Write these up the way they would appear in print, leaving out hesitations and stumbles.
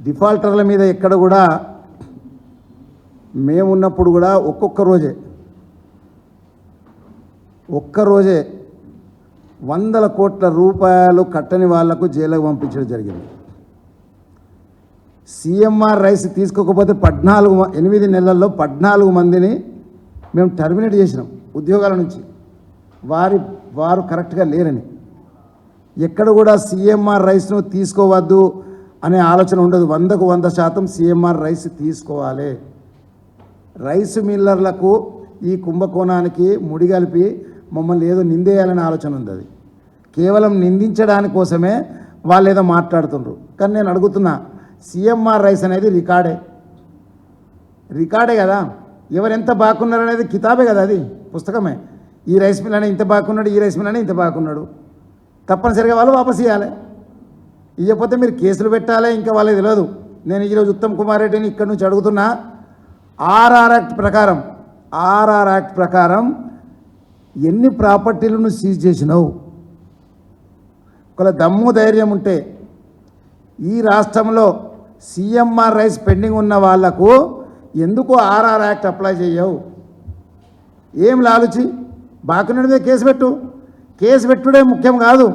డిఫాల్టర్ల మీద ఎక్కడ కూడా మేమున్నప్పుడు కూడా ఒక్కరోజే 100 కోట్ల రూపాయలు కట్టని వాళ్లకు జైలుకు పంపించడం జరిగింది. సిఎంఆర్ రైస్ తీసుకోకపోతే 8 నెలల్లో 14 మందిని మేము టర్మినేట్ చేసినాం ఉద్యోగాల నుంచి. వారు కరెక్ట్గా లేరని. ఎక్కడ కూడా సిఎంఆర్ రైస్ను తీసుకోవద్దు అనే ఆలోచన ఉండదు. 100కు 100% సిఎంఆర్ రైస్ తీసుకోవాలి. రైస్ మిల్లర్లకు ఈ కుంభకోణానికి ముడిగలిపి మమ్మల్ని ఏదో నిందేయాలనే ఆలోచన ఉంది. అది కేవలం నిందించడాని కోసమే వాళ్ళు ఏదో మాట్లాడుతుండ్రు. కానీ నేను అడుగుతున్నా, సిఎంఆర్ రైస్ అనేది రికార్డే కదా. ఎవరెంత బాగున్నారు అనేది కితాబే కదా, అది పుస్తకమే. ఈ రైస్ మిల్ అనే ఇంత బాగున్నాడు, ఈ రైస్ మిల్ అనే ఇంత బాగున్నాడు. తప్పనిసరిగా వాళ్ళు వాపసు ఇవ్వాలి. ఇవ్వకపోతే మీరు కేసులు పెట్టాలి. ఇంకా వాళ్ళకి తెలియదు. నేను ఈరోజు ఉత్తమ్ కుమార్ రెడ్డిని ఇక్కడి నుంచి అడుగుతున్నా, ఆర్ఆర్ యాక్ట్ ప్రకారం ఎన్ని ప్రాపర్టీలను సీజ్ చేసినావు? ఒకవేళ దమ్ము ధైర్యం ఉంటే ఈ రాష్ట్రంలో సిఎంఆర్ రైస్ పెండింగ్ ఉన్న వాళ్లకు ఎందుకు ఆర్ఆర్ యాక్ట్ అప్లై చేయవు? ఏం లాలుచి? బాకున్నది మీద కేసు పెట్టుడే ముఖ్యం కాదు.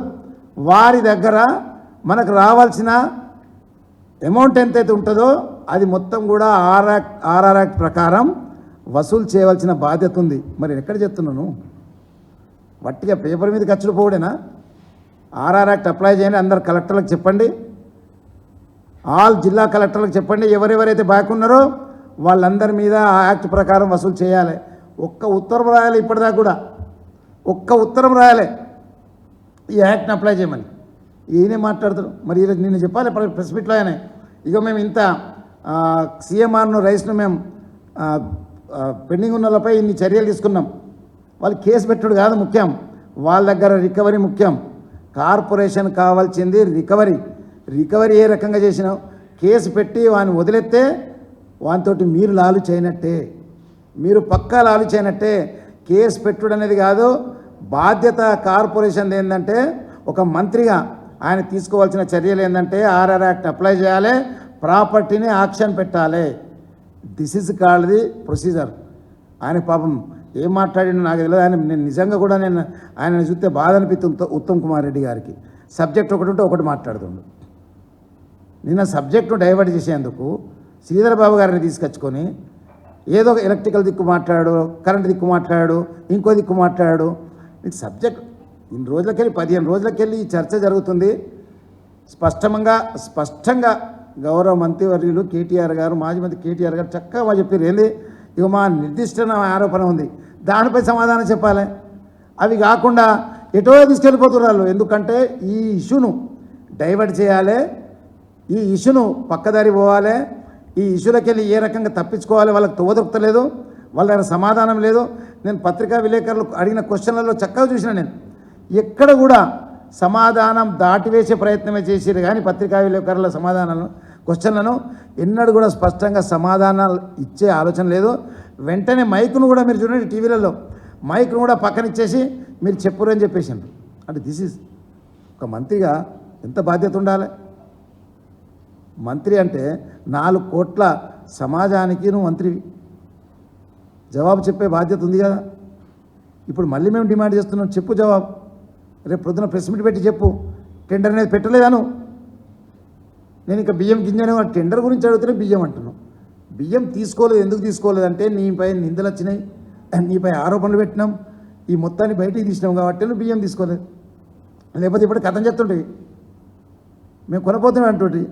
వారి దగ్గర మనకు రావాల్సిన అమౌంట్ ఎంతైతే ఉంటుందో అది మొత్తం కూడా ఆర్ఆర్ యాక్ట్ ప్రకారం వసూలు చేయవలసిన బాధ్యత ఉంది. మరి ఎక్కడ చెప్తున్నాను? వట్టిగా పేపర్ మీద ఖర్చులు పోవడేనా? ఆర్ఆర్ యాక్ట్ అప్లై చేయండి. అందరు కలెక్టర్లకు చెప్పండి, ఆల్ జిల్లా కలెక్టర్లకు చెప్పండి. ఎవరెవరైతే బాగున్నారో వాళ్ళందరి మీద ఆ యాక్ట్ ప్రకారం వసూలు చేయాలి. ఒక్క ఉత్తరం రాయాలి. ఇప్పటిదాకా కూడా ఒక్క ఉత్తరం రాయాలి ఈ యాక్ట్ని అప్లై చేయమని. ఈయనే మాట్లాడతారు. మరి ఈరోజు నిన్ను చెప్పాలి ప్రెస్ మీట్లో ఆయన, ఇక మేము ఇంత సిఎంఆర్ను రైస్ను మేము పెండింగ్ ఉన్న వాళ్ళపై ఇన్ని చర్యలు తీసుకున్నాం. వాళ్ళు కేసు పెట్టుడు కాదు ముఖ్యం, వాళ్ళ దగ్గర రికవరీ ముఖ్యం. కార్పొరేషన్ కావాల్సింది రికవరీ ఏ రకంగా చేసినావు? కేసు పెట్టి వాడిని వదిలేస్తే వానితోటి మీరు లాలు చేయనట్టే, మీరు పక్కా లాలు చేయనట్టే. కేసు పెట్టుడు అనేది కాదు. బాధ్యత కార్పొరేషన్ ఏంటంటే ఒక మంత్రిగా ఆయన తీసుకోవాల్సిన చర్యలు ఏంటంటే ఆర్ఆర్ యాక్ట్ అప్లై చేయాలి, ప్రాపర్టీని ఆక్షన్ పెట్టాలి. This is called the procedure. ఆయన పాపం ఏం మాట్లాడినా నాకు తెలియదు. నేను నిజంగా కూడా ఆయన చూస్తే బాధ అనిపిస్తుంది ఉత్తమ్ కుమార్ రెడ్డి గారికి. సబ్జెక్ట్ ఒకటి ఉంటే ఒకటి మాట్లాడుతుండు. నిన్న సబ్జెక్టు డైవర్ట్ చేసేందుకు శ్రీధర్ బాబు గారిని తీసుకొచ్చుకొని ఏదో ఒక ఎలక్ట్రికల్ దిక్కు మాట్లాడు, కరెంట్ దిక్కు మాట్లాడు, ఇంకో దిక్కు మాట్లాడు. ఇది సబ్జెక్ట్ ఇన్ని రోజులకెళ్ళి 15 రోజులకెళ్ళి ఈ చర్చ జరుగుతుంది. స్పష్టంగా గౌరవ మంత్రివర్యులు కేటీఆర్ గారు, మాజీ మంత్రి కేటీఆర్ గారు చక్కగా చెప్పారు. ఏంది ఇక మా నిర్దిష్ట ఆరోపణ ఉంది, దానిపై సమాధానం చెప్పాలి. అవి కాకుండా ఎటో తీసుకెళ్ళిపోతున్నారు. ఎందుకంటే ఈ ఇష్యూను డైవర్ట్ చేయాలి, ఈ ఇష్యూను పక్కదారి పోవాలి, ఈ ఇష్యూలకెళ్ళి ఏ రకంగా తప్పించుకోవాలి వాళ్ళకి తోదొరుకుతలేదు, వాళ్ళ దగ్గర సమాధానం లేదు. నేను పత్రికా విలేకరులు అడిగిన క్వశ్చన్లలో చక్కగా చూసిన, నేను ఎక్కడ కూడా సమాధానం దాటివేసే ప్రయత్నమే చేసిరు. కానీ పత్రికా విలేకరుల సమాధానాలను క్వశ్చన్లను ఎన్నడూ కూడా స్పష్టంగా సమాధానాలు ఇచ్చే ఆలోచన లేదు. వెంటనే మైకును కూడా మీరు చూడండి, టీవీలలో మైకును కూడా పక్కనిచ్చేసి మీరు చెప్పురు అని చెప్పేసిండ్రు. అంటే దిస్ ఈజ్ ఒక మంత్రిగా ఎంత బాధ్యత ఉండాలి? మంత్రి అంటే 4 కోట్ల సమాజానికి నువ్వు మంత్రివి, జవాబు చెప్పే బాధ్యత ఉంది కదా. ఇప్పుడు మళ్ళీ మేము డిమాండ్ చేస్తున్నాం, చెప్పు జవాబు. రేపు పొద్దున ప్రెస్ మీట్ పెట్టి చెప్పు, టెండర్ అనేది పెట్టలేదాను. నేను ఇంకా బియ్యం గింజను టెండర్ గురించి అడుగుతూనే బియ్యం అంటున్నాను. బియ్యం తీసుకోలేదు. ఎందుకు తీసుకోలేదంటే నీపై నిందలు వచ్చినాయి, నీపై ఆరోపణలు పెట్టినాం, ఈ మొత్తాన్ని బయటికి తీసినాం కాబట్టి నువ్వు బియ్యం తీసుకోలేదు. లేకపోతే ఇప్పుడు కథం చెప్తుంటాయి, మేము కొనపోతున్నాం అంటుంటే.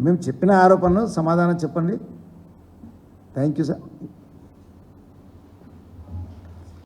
మేము చెప్పిన ఆరోపణలు సమాధానం చెప్పండి. Thank you sir.